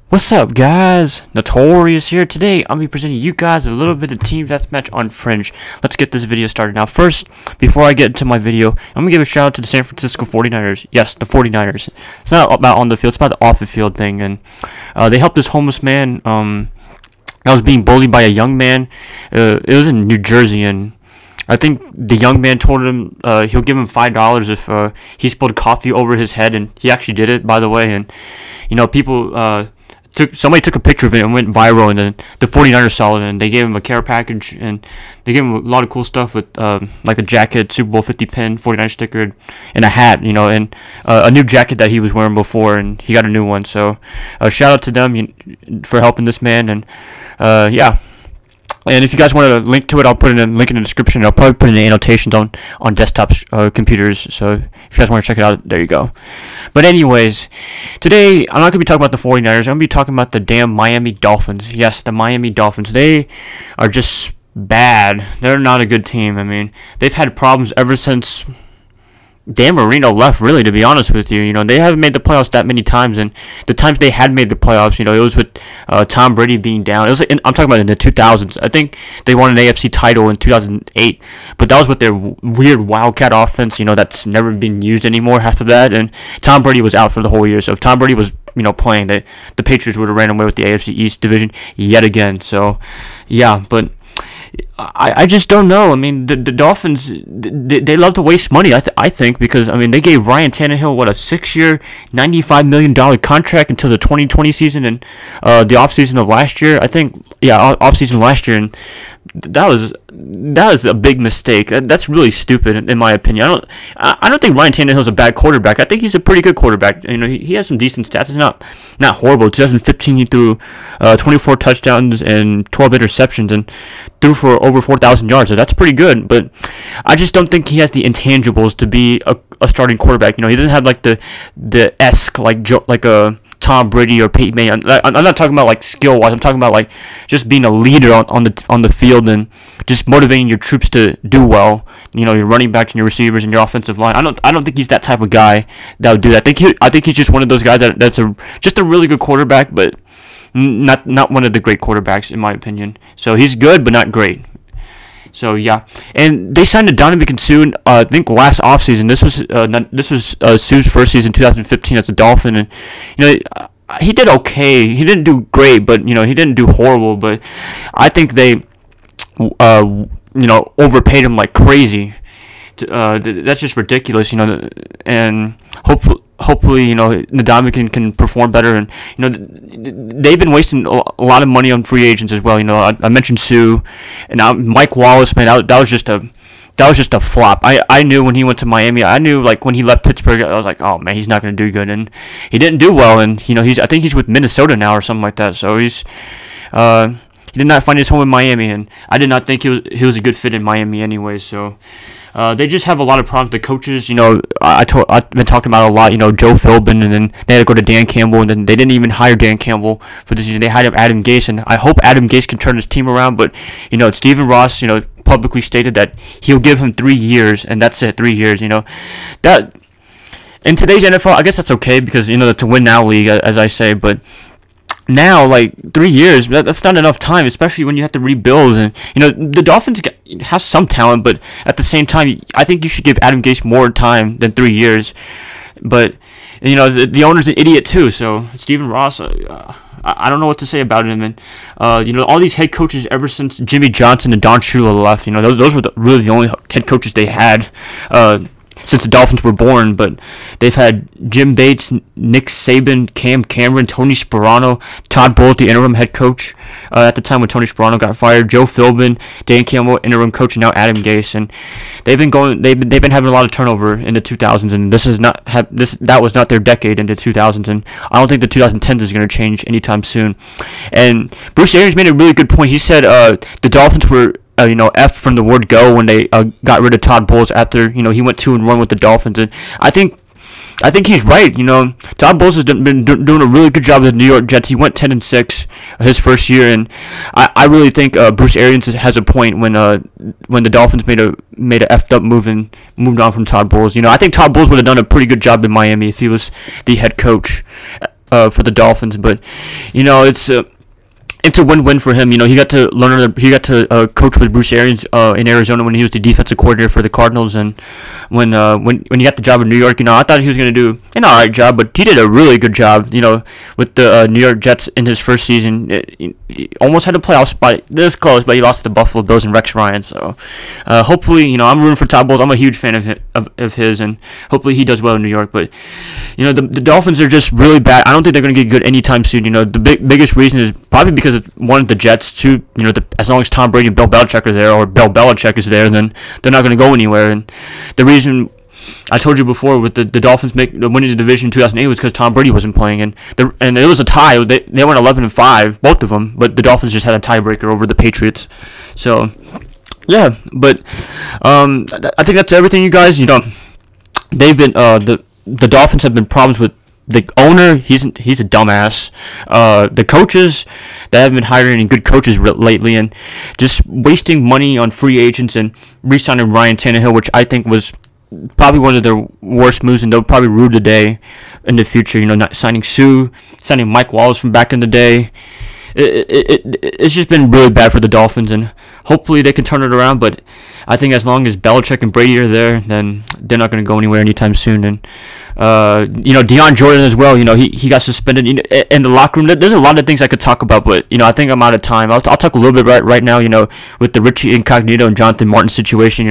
What's up, guys? Notorious here. Today, I'm going to be presenting you guys a little bit of Team Deathmatch on Fringe. Let's get this video started. Now, first, before I get into my video, I'm going to give a shout out to the San Francisco 49ers. Yes, the 49ers. It's not about on the field, it's about the off the field thing. And they helped this homeless man that was being bullied by a young man. It was in New Jersey, and I think the young man told him he'll give him $5 if he spilled coffee over his head, and he actually did it, by the way. And, you know, people... somebody took a picture of it and went viral, and then the 49ers saw it, and they gave him a care package, and they gave him a lot of cool stuff with like a jacket, Super Bowl 50 pin, 49 sticker, and a hat, you know, and a new jacket that he was wearing before, and he got a new one. So shout out to them for helping this man, and yeah. And if you guys want a link to it, I'll put it in link in the description. I'll probably put it in the annotations on desktop computers. So if you guys want to check it out, there you go. But anyways, today I'm not going to be talking about the 49ers. I'm going to be talking about the damn Miami Dolphins. Yes, the Miami Dolphins. They are just bad. They're not a good team. I mean, they've had problems ever since Dan Marino left, really, to be honest with you. You know, they haven't made the playoffs that many times, and the times they had made the playoffs, you know, it was with Tom Brady being down. It was I'm talking about in the 2000s. I think they won an AFC title in 2008, but that was with their weird Wildcat offense, you know, that's never been used anymore after that, and Tom Brady was out for the whole year. So if Tom Brady was, you know, playing, the Patriots would have ran away with the AFC East division yet again. So, yeah, but I just don't know. I mean, the Dolphins, they love to waste money, I think, because, I mean, they gave Ryan Tannehill, what, a 6-year, $95 million contract until the 2020 season and the offseason of last year. I think, yeah, offseason last year, and that was a big mistake. That's really stupid, in my opinion. I don't think Ryan Tannehill's a bad quarterback. I think he's a pretty good quarterback. You know, he has some decent stats. It's not horrible. 2015, he threw 24 touchdowns and 12 interceptions and threw for over 4,000 yards. So that's pretty good. But I just don't think he has the intangibles to be a starting quarterback. You know, he doesn't have like the esque like a Tom Brady or Peyton Manning. I'm not talking about like skill wise. I'm talking about like just being a leader on the field and just motivating your troops to do well. You know, your running backs and your receivers and your offensive line. I don't think he's that type of guy that would do that. I think he's just one of those guys that's just a really good quarterback, but not one of the great quarterbacks in my opinion. So he's good, but not great. So yeah, and they signed Donovan Suh, I think last offseason. This was Suh's first season, 2015 as a Dolphin, and you know he did okay. He didn't do great, but you know he didn't do horrible. But I think they you know overpaid him like crazy. That's just ridiculous, you know. And hopefully, you know, Ndamukong can perform better. And you know, they've been wasting a lot of money on free agents as well. You know, I mentioned Suh, and now Mike Wallace, man, that was just a flop. I knew when he went to Miami. I knew like when he left Pittsburgh, I was like, oh man, he's not going to do good, and he didn't do well. And you know, I think he's with Minnesota now or something like that. So he did not find his home in Miami, and I did not think he was a good fit in Miami anyway. So. They just have a lot of problems. The coaches, you know, I've been talking about a lot. You know, Joe Philbin, and then they had to go to Dan Campbell, and then they didn't even hire Dan Campbell for this season. They hired Adam Gase, and I hope Adam Gase can turn his team around. But you know, Stephen Ross, you know, publicly stated that he'll give him 3 years, and that's it, 3 years. You know, that in today's NFL, I guess that's okay because you know it's a win now league, as I say, but. Now, like 3 years, that's not enough time, especially when you have to rebuild. And you know, the Dolphins have some talent, but at the same time, I think you should give Adam Gase more time than 3 years. But you know, the owner's an idiot too. So Stephen Ross, I don't know what to say about him. And you know, all these head coaches ever since Jimmy Johnson and Don Shula left, you know, those were really the only head coaches they had. Since the Dolphins were born, but they've had Jim Bates, Nick Saban, Cam Cameron, Tony Sparano, Todd Bowles, the interim head coach at the time when Tony Sparano got fired, Joe Philbin, Dan Campbell, interim coach, and now Adam Gase, and they've been having a lot of turnover in the 2000s, and that was not their decade in the 2000s, and I don't think the 2010s is going to change anytime soon. And Bruce Arians made a really good point. He said the Dolphins were. You know, F from the word go when they got rid of Todd Bowles after, you know, he went 2-1 with the Dolphins. And I think he's right. You know, Todd Bowles has been doing a really good job with the New York Jets. He went 10-6 his first year, and I really think Bruce Arians has a point when the Dolphins made a effed up move and moved on from Todd Bowles. You know, I think Todd Bowles would have done a pretty good job in Miami if he was the head coach. for the Dolphins, but it's a win-win for him. He got to coach with Bruce Arians in Arizona when he was the defensive coordinator for the Cardinals, and when he got the job in New York, I thought he was going to do an alright job, but he did a really good job, with the New York Jets in his first season. He almost had a playoff spot this close, but he lost to the Buffalo Bills and Rex Ryan. So hopefully, I'm rooting for Todd Bowles. I'm a huge fan of his, and hopefully he does well in New York. But the Dolphins are just really bad. I don't think they're going to get good anytime soon. The biggest reason is probably because of one of the Jets. Two, as long as Tom Brady and Bill Belichick are there, or Bill Belichick is there, then they're not going to go anywhere. And the reason I told you before with the Dolphins winning the division in 2008 was because Tom Brady wasn't playing, and it was a tie. They went 11-5, both of them, but the Dolphins just had a tiebreaker over the Patriots. So yeah, but I think that's everything, you guys. They've been the Dolphins have been problems with the owner. He's a dumbass. The coaches, they haven't been hiring any good coaches lately, and just wasting money on free agents and re-signing Ryan Tannehill, which I think was probably one of their worst moves, and they'll probably rue the day in the future. Not signing Sue, signing Mike Wallace from back in the day. It's just been really bad for the Dolphins, and hopefully they can turn it around. But I think as long as Belichick and Brady are there, then they're not going to go anywhere anytime soon. And Deion Jordan as well. He got suspended in the locker room. There's a lot of things I could talk about, but I think I'm out of time. I'll talk a little bit right now. With the Richie Incognito and Jonathan Martin situation.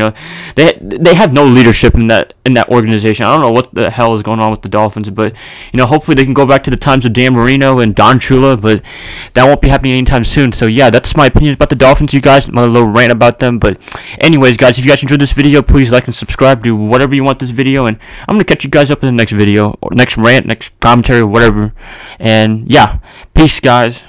They have no leadership in that organization. I don't know what the hell is going on with the Dolphins, but hopefully they can go back to the times of Dan Marino and Don Shula, but that won't be happening anytime soon. So yeah, that's my opinions about the Dolphins, you guys. My little rant about them. But anyways, guys, if you guys enjoyed this video, please like and subscribe. Do whatever you want this video, and I'm gonna catch you guys up in the next video, or next rant, next commentary, whatever. And yeah, peace, guys.